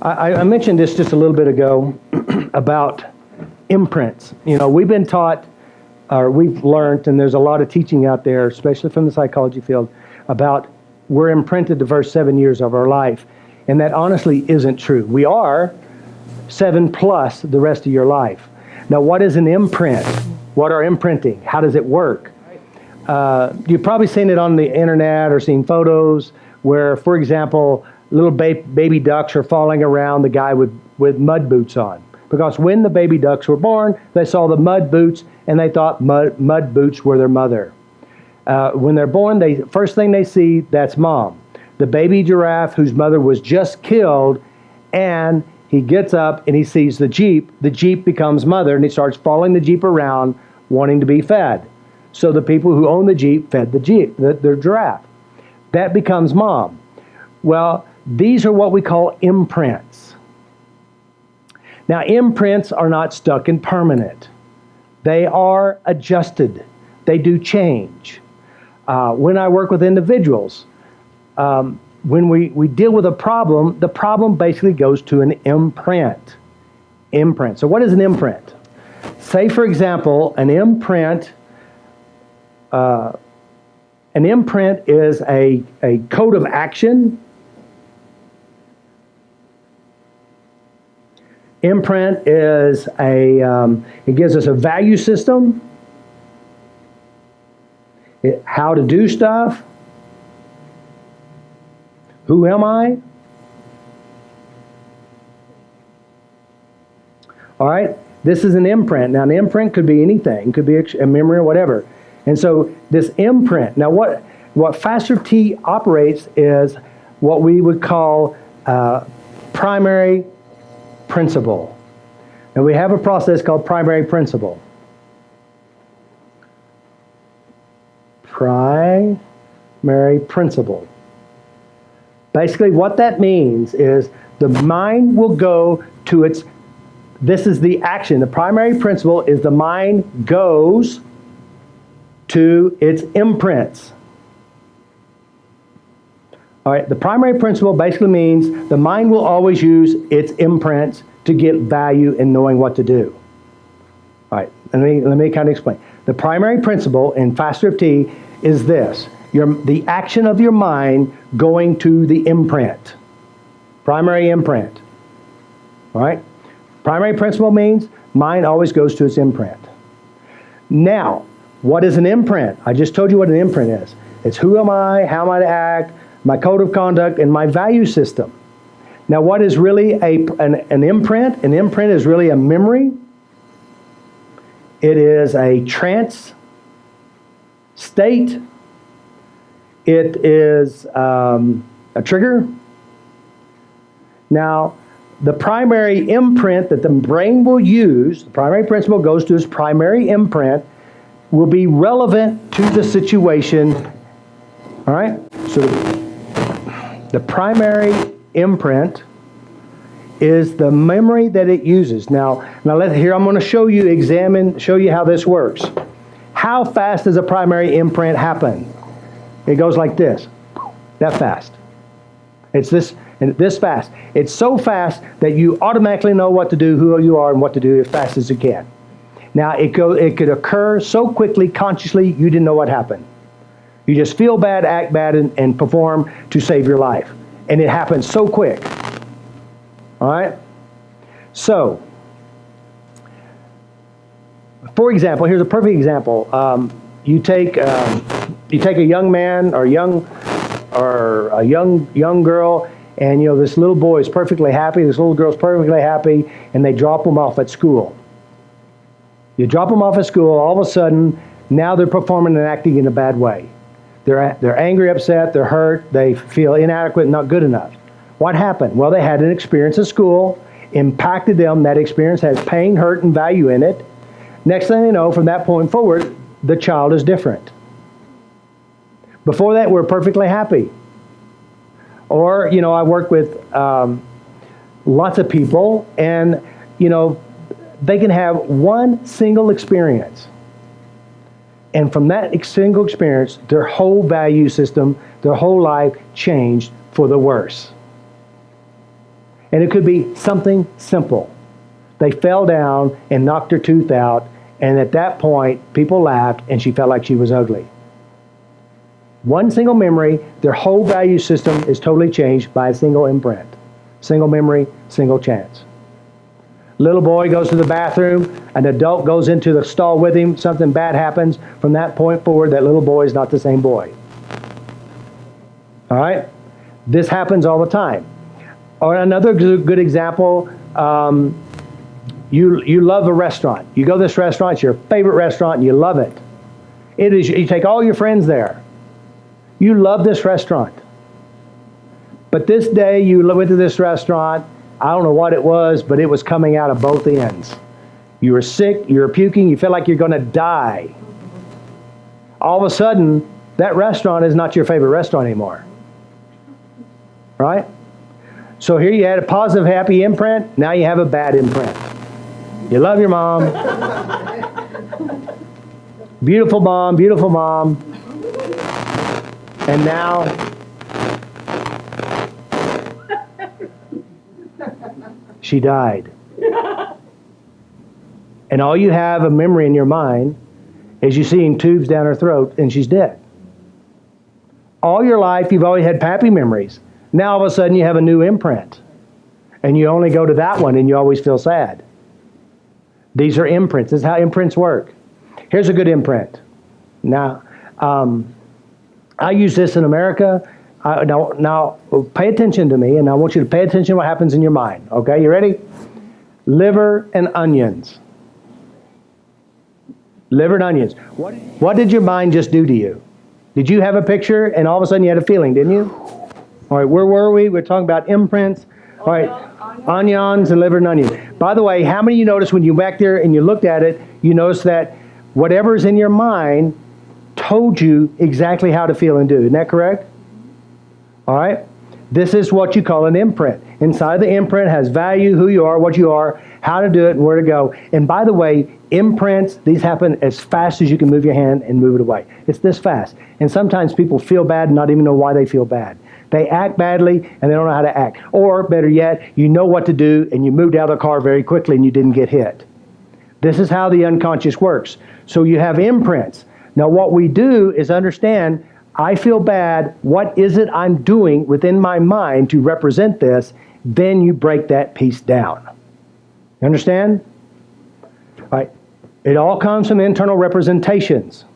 I mentioned this just a little bit ago about imprints. We've been taught, or we've learned, and there's a lot of teaching out there, especially from the psychology field, about we're imprinted the first 7 years of our life. And that honestly isn't true. We are 7 plus the rest of your life. Now, what is an imprint? What are imprinting? How does it work? You've probably seen it on the internet or seen photos where, for example, little baby ducks are falling around the guy with mud boots on. Because when the baby ducks were born, they saw the mud boots and they thought mud boots were their mother. When they're born, first thing they see, that's mom. The baby giraffe whose mother was just killed, and he gets up and he sees the Jeep. The Jeep becomes mother, and he starts following the Jeep around wanting to be fed. So the people who own the Jeep fed the Jeep, the giraffe. That becomes mom. Well, these are what we call imprints. Now, imprints are not stuck and permanent. They are adjusted. They do change. When I work with individuals, when we deal with a problem, the problem basically goes to an imprint. Imprint. So what is an imprint? Say, for example, an imprint is a code of action. Imprint is it gives us a value system, how to do stuff. Who am I? All right, this is an imprint. Now, an imprint could be anything, could be a memory or whatever. And so this imprint, now what FasterEFT operates is what we would call primary principle. And we have a process called primary principle. Primary principle. Basically, what that means is the mind will go to this is the action. The primary principle is the mind goes to its imprints. All right, the primary principle basically means the mind will always use its imprints to get value in knowing what to do. All right, let me kind of explain. The primary principle in FasterEFT is this: the action of your mind going to the imprint. Primary imprint. All right? Primary principle means mind always goes to its imprint. Now, what is an imprint? I just told you what an imprint is. It's who am I, how am I to act, my code of conduct, and my value system. Now, what is really an imprint? An imprint is really a memory. It is a trance state. It is a trigger. Now, the primary imprint that the brain will use, the primary principle goes to its primary imprint, will be relevant to the situation. All right? So the primary imprint is the memory that it uses. Now here I'm going to show you how this works. How fast does a primary imprint happen? It goes like this, that fast. It's this fast. It's so fast that you automatically know what to do, who you are, and what to do as fast as you can. Now, it could occur so quickly, consciously, you didn't know what happened. You just feel bad, act bad, and perform to save your life. And it happens so quick. All right? So, for example, here's a perfect example. You take a young man or a young girl, and this little boy is perfectly happy, this little girl's perfectly happy, and they drop them off at school. You drop them off at school, all of a sudden, now they're performing and acting in a bad way. They're angry, upset, they're hurt, they feel inadequate, not good enough. What happened? Well, they had an experience at school, impacted them, that experience has pain, hurt, and value in it. Next thing they know, from that point forward, the child is different. Before that, we're perfectly happy. Or, I work with lots of people, and, they can have one single experience. And from that single experience, their whole value system, their whole life changed for the worse. And it could be something simple. They fell down and knocked her tooth out, and at that point, people laughed, and she felt like she was ugly. One single memory, their whole value system is totally changed by a single imprint. Single memory, single chance. Little boy goes to the bathroom, an adult goes into the stall with him, something bad happens. From that point forward, that little boy is not the same boy. All right? This happens all the time. Or another good example, you love a restaurant. You go to this restaurant, it's your favorite restaurant, and you love it. You take all your friends there. You love this restaurant. But this day you went to this restaurant, I don't know what it was, but it was coming out of both ends. You were sick, you were puking, you feel like you're going to die. All of a sudden, that restaurant is not your favorite restaurant anymore. Right? So here you had a positive, happy imprint, now you have a bad imprint. You love your mom. Beautiful mom, beautiful mom. And now, she died. And all you have a memory in your mind is you seeing tubes down her throat and she's dead. All your life, you've always had happy memories. Now all of a sudden you have a new imprint. And you only go to that one and you always feel sad. These are imprints. This is how imprints work. Here's a good imprint. Now, I use this in America. Now, pay attention to me, and I want you to pay attention to what happens in your mind. Okay, you ready? Liver and onions. Liver and onions. What did your mind just do to you? Did you have a picture, and all of a sudden you had a feeling, didn't you? All right, where were we? We're talking about imprints. All right, onions and liver and onions. By the way, how many of you noticed when you went back there and you looked at it, you noticed that whatever's in your mind told you exactly how to feel and do. Isn't that correct? All right? This is what you call an imprint. Inside the imprint has value, who you are, what you are, how to do it, and where to go. And by the way, imprints, these happen as fast as you can move your hand and move it away. It's this fast. And sometimes people feel bad and not even know why they feel bad. They act badly and they don't know how to act. Or better yet, you know what to do and you moved out of the car very quickly and you didn't get hit. This is how the unconscious works. So you have imprints. Now what we do is understand, I feel bad, what is it I'm doing within my mind to represent this? Then you break that piece down. You understand? All right. It all comes from internal representations.